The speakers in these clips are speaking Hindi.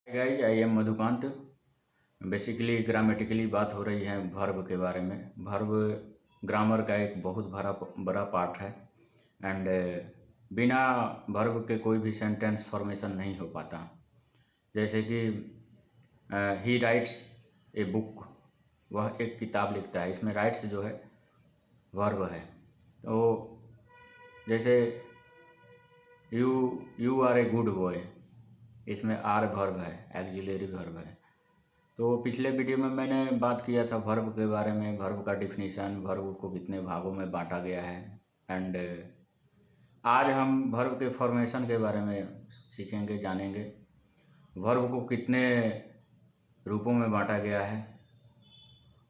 Guys I am Madhukant. Basically grammatically बात हो रही है वर्ब के बारे में। वर्ब ग्रामर का एक बहुत बड़ा पार्ट है एंड बिना वर्ब के कोई भी सेंटेंस फॉर्मेशन नहीं हो पाता। जैसे कि ही राइट्स ए बुक, वह एक किताब लिखता है। इसमें राइट्स जो है वर्ब है। तो जैसे you are a good boy, इसमें आर वर्ब है, एक्सिलरी वर्ब है। तो पिछले वीडियो में मैंने बात किया था वर्ब के बारे में, वर्ब का डिफिनीशन, वर्ब को कितने भागों में बांटा गया है। एंड आज हम वर्ब के फॉर्मेशन के बारे में सीखेंगे, जानेंगे वर्ब को कितने रूपों में बांटा गया है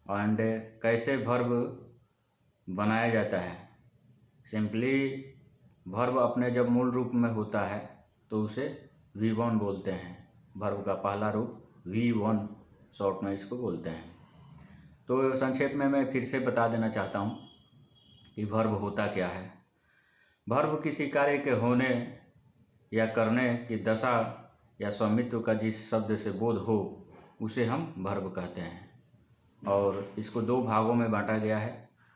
एंड कैसे वर्ब बनाया जाता है। सिंपली वर्ब अपने जब मूल रूप में होता है तो उसे V1 बोलते हैं। वर्ब का पहला रूप V1 शॉर्ट में इसको बोलते हैं। तो संक्षेप में मैं फिर से बता देना चाहता हूँ कि वर्ब होता क्या है। वर्ब किसी कार्य के होने या करने की दशा या स्वामित्व का जिस शब्द से बोध हो उसे हम वर्ब कहते हैं। और इसको दो भागों में बांटा गया है,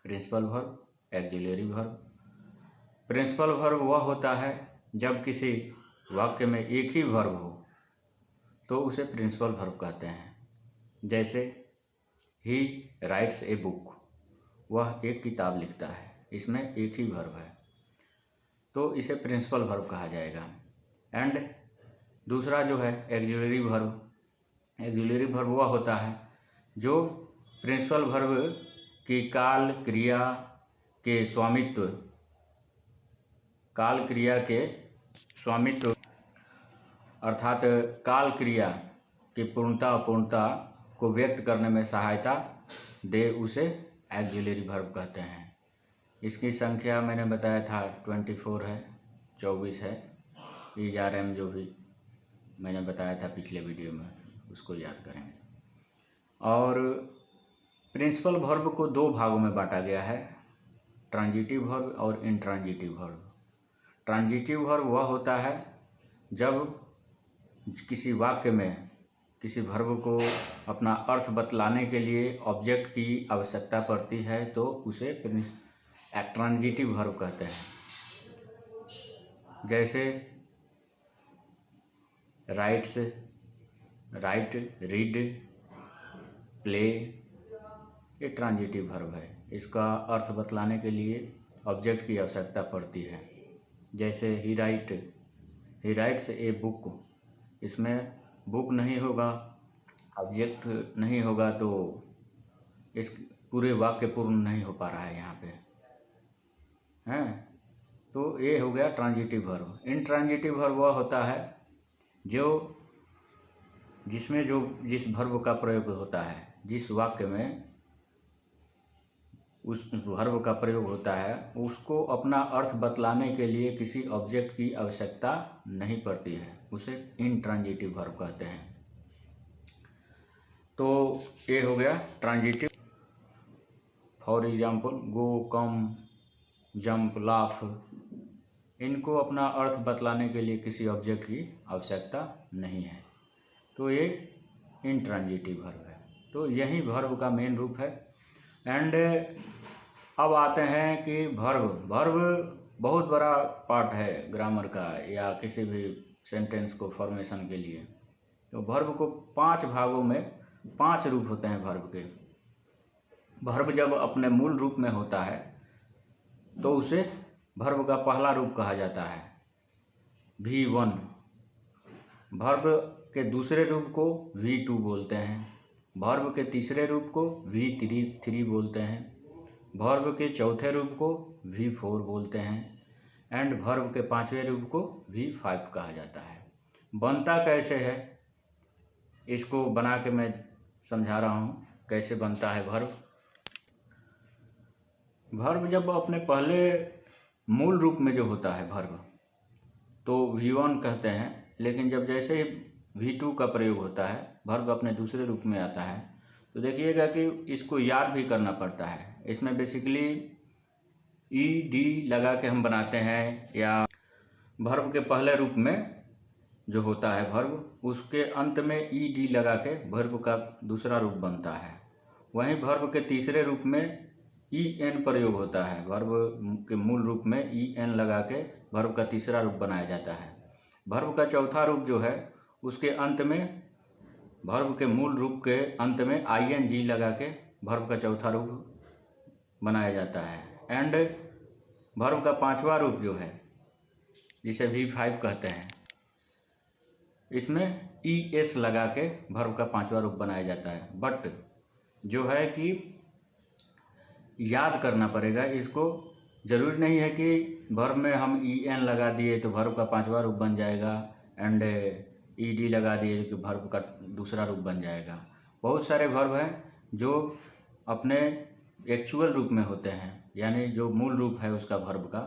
principal verb, auxiliary verb. Principal verb वह होता है जब किसी वाक्य में एक ही वर्ब हो तो उसे प्रिंसिपल वर्ब कहते हैं। जैसे ही राइट्स ए बुक, वह एक किताब लिखता है, इसमें एक ही वर्ब है तो इसे प्रिंसिपल वर्ब कहा जाएगा। एंड दूसरा जो है एक्सिलरी वर्ब, एक्सिलरी वर्ब वह होता है जो प्रिंसिपल वर्ब की काल क्रिया के स्वामित्व, काल क्रिया के स्वामित्व अर्थात काल क्रिया की पूर्णता अपूर्णता को व्यक्त करने में सहायता दे, उसे एक्सिलरी वर्ब कहते हैं। इसकी संख्या मैंने बताया था 24 है, 24 है। ERM जो भी मैंने बताया था पिछले वीडियो में, उसको याद करेंगे। और प्रिंसिपल वर्ब को दो भागों में बांटा गया है, ट्रांजिटिव वर्ब और इंट्रांजिटिव वर्ब। ट्रांजिटिव वर्ब वह होता है जब किसी वाक्य में किसी वर्ब को अपना अर्थ बतलाने के लिए ऑब्जेक्ट की आवश्यकता पड़ती है तो उसे ट्रांजिटिव वर्ब कहते हैं। जैसे राइट्स, राइट, रीड, प्ले, ये ट्रांजिटिव वर्ब है। इसका अर्थ बतलाने के लिए ऑब्जेक्ट की आवश्यकता पड़ती है। जैसे ही राइट्स ए बुक, इसमें बुक नहीं होगा, ऑब्जेक्ट नहीं होगा तो इस पूरे वाक्य पूर्ण नहीं हो पा रहा है यहाँ पे, हैं। तो ये हो गया ट्रांजिटिव वर्ब। इंट्रांजिटिव वर्ब वह होता है जो जिसमें जो जिस वर्ब का प्रयोग होता है, जिस वाक्य में उस वर्ब का प्रयोग होता है, उसको अपना अर्थ बतलाने के लिए किसी ऑब्जेक्ट की आवश्यकता नहीं पड़ती है, उसे इंट्रांजिटिव वर्ब कहते हैं। तो ये हो गया transitive. For example go, come, jump, laugh, इनको अपना अर्थ बतलाने के लिए किसी ऑब्जेक्ट की आवश्यकता नहीं है, तो ये इंट्रांजिटिव वर्ब है। तो यही वर्ब का मेन रूप है। एंड अब आते हैं कि वर्ब बहुत बड़ा पार्ट है ग्रामर का या किसी भी सेंटेंस को फॉर्मेशन के लिए। तो वर्ब को 5 भागों में 5 रूप होते हैं वर्ब के। वर्ब जब अपने मूल रूप में होता है तो उसे वर्ब का पहला रूप कहा जाता है, V1। वर्ब के दूसरे रूप को V2 बोलते हैं। वर्ब के तीसरे रूप को V3 बोलते हैं। वर्ब के चौथे रूप को V4 बोलते हैं। एंड वर्ब के पांचवें रूप को V5 कहा जाता है। बनता कैसे है, इसको बना के मैं समझा रहा हूँ कैसे बनता है वर्ब। वर्ब जब अपने पहले मूल रूप में जो होता है वर्ब, तो V1 कहते हैं, लेकिन जब जैसे V2 का प्रयोग होता है, वर्ब अपने दूसरे रूप में आता है, तो देखिएगा कि इसको याद भी करना पड़ता है। इसमें बेसिकली ED लगा के हम बनाते हैं, या वर्ब के पहले रूप में जो होता है वर्ब, उसके अंत में ed लगा के वर्ब का दूसरा रूप बनता है। वहीं वर्ब के तीसरे रूप में en प्रयोग होता है। वर्ब के मूल रूप में en लगा के वर्ब का तीसरा रूप बनाया जाता है। वर्ब का चौथा रूप जो है उसके अंत में, वर्ब के मूल रूप के अंत में ing लगा के वर्ब का चौथा रूप बनाया जाता है। एंड वर्ब का पांचवा रूप जो है, जिसे V5 कहते हैं, इसमें es लगा के वर्ब का पांचवा रूप बनाया जाता है। बट जो है कि याद करना पड़ेगा इसको। ज़रूरी नहीं है कि वर्ब में हम en लगा दिए तो वर्ब का पांचवा रूप बन जाएगा, एंड ed लगा दिए कि वर्ब का दूसरा रूप बन जाएगा। बहुत सारे वर्ब हैं जो अपने एक्चुअल रूप में होते हैं, यानी जो मूल रूप है उसका वर्ब का,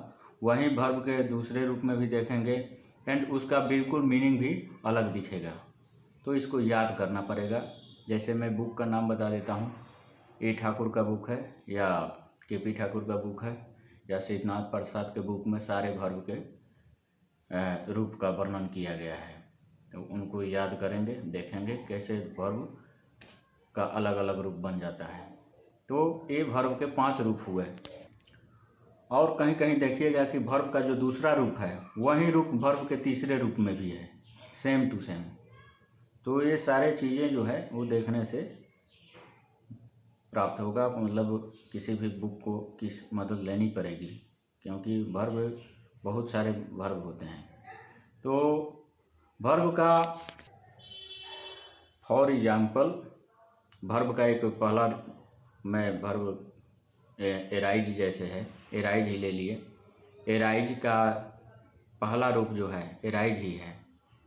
वहीं वर्ब के दूसरे रूप में भी देखेंगे एंड उसका बिल्कुल मीनिंग भी अलग दिखेगा। तो इसको याद करना पड़ेगा। जैसे मैं बुक का नाम बता देता हूँ, ए ठाकुर का बुक है, या KP ठाकुर का बुक है, या सिद्धनाथ प्रसाद के बुक में सारे वर्ब के रूप का वर्णन किया गया है। तो उनको याद करेंगे, देखेंगे कैसे वर्ब का अलग अलग रूप बन जाता है। तो ये वर्ब के 5 रूप हुए। और कहीं कहीं देखिएगा कि वर्ब का जो दूसरा रूप है वही रूप वर्ब के तीसरे रूप में भी है, सेम टू सेम। तो ये सारे चीज़ें जो है वो देखने से प्राप्त होगा। मतलब किसी भी बुक को किस मदद लेनी पड़ेगी, क्योंकि वर्ब बहुत सारे वर्ब होते हैं। तो वर्ब का फॉर एग्जाम्पल, वर्ब का एक पहला मैं वर्ब एराइज जैसे है, एराइज ही ले लिए। एराइज का पहला रूप जो है एराइज ही है।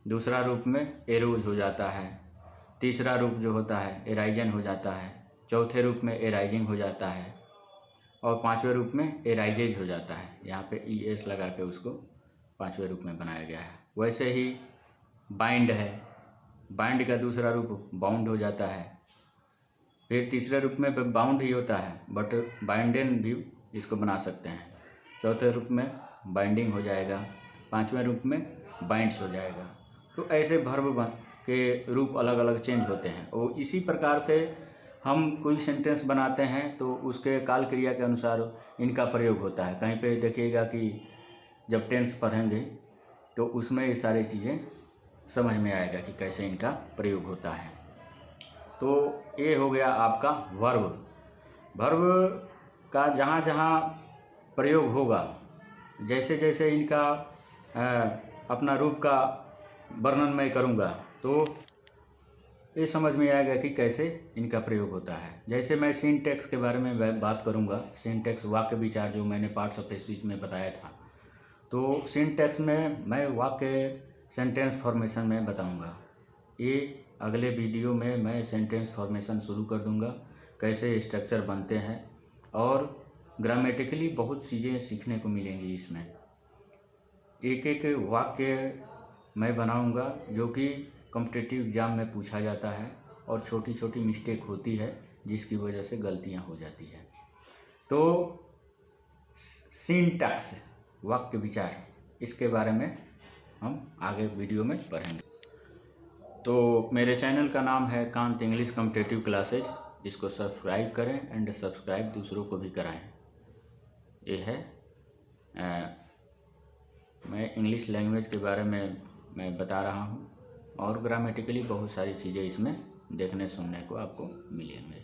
दूसरा रूप में एरोज हो जाता है। तीसरा रूप जो होता है एराइजन हो जाता है। चौथे रूप में एराइजिंग हो जाता है। और पांचवें रूप में एराइजेज हो जाता है। यहाँ पे es लगा के उसको पांचवें रूप में बनाया गया है। वैसे ही बाइंड है, बाइंड का दूसरा रूप बाउंड हो जाता है। फिर तीसरे रूप में बाउंड ही होता है, बट बाइंडन भी इसको बना सकते हैं। चौथे रूप में बाइंडिंग हो जाएगा, पांचवें रूप में बाइंड्स हो जाएगा। तो ऐसे वर्ब के रूप अलग अलग चेंज होते हैं। और इसी प्रकार से हम कोई सेंटेंस बनाते हैं तो उसके काल क्रिया के अनुसार इनका प्रयोग होता है। कहीं पे देखिएगा कि जब टेंस पढ़ेंगे तो उसमें ये सारी चीज़ें समझ में आएगा कि कैसे इनका प्रयोग होता है। तो ये हो गया आपका वर्ब। वर्ब का जहाँ जहाँ प्रयोग होगा, जैसे जैसे इनका अपना रूप का वर्णन मैं करूँगा तो ये समझ में आएगा कि कैसे इनका प्रयोग होता है। जैसे मैं सिंटैक्स के बारे में बात करूँगा, सिंटैक्स वाक्य विचार जो मैंने पार्ट्स ऑफ स्पीच में बताया था, तो सिंटैक्स में मैं वाक्य सेंटेंस फॉर्मेशन में बताऊँगा। ये अगले वीडियो में मैं सेंटेंस फॉर्मेशन शुरू कर दूँगा, कैसे स्ट्रक्चर बनते हैं, और ग्रामेटिकली बहुत चीज़ें सीखने को मिलेंगी इसमें। एक एक वाक्य मैं बनाऊँगा जो कि कॉम्पिटिटिव एग्ज़ाम में पूछा जाता है, और छोटी छोटी मिस्टेक होती है जिसकी वजह से गलतियाँ हो जाती है। तो सिंटैक्स वाक्य विचार, इसके बारे में हम आगे वीडियो में पढ़ेंगे। तो मेरे चैनल का नाम है कांत इंग्लिश कॉम्पिटिटिव क्लासेज। इसको सब्सक्राइब करें एंड सब्सक्राइब दूसरों को भी कराएं। ये है मैं इंग्लिश लैंग्वेज के बारे में मैं बता रहा हूँ, और ग्रामेटिकली बहुत सारी चीज़ें इसमें देखने सुनने को आपको मिलेंगे।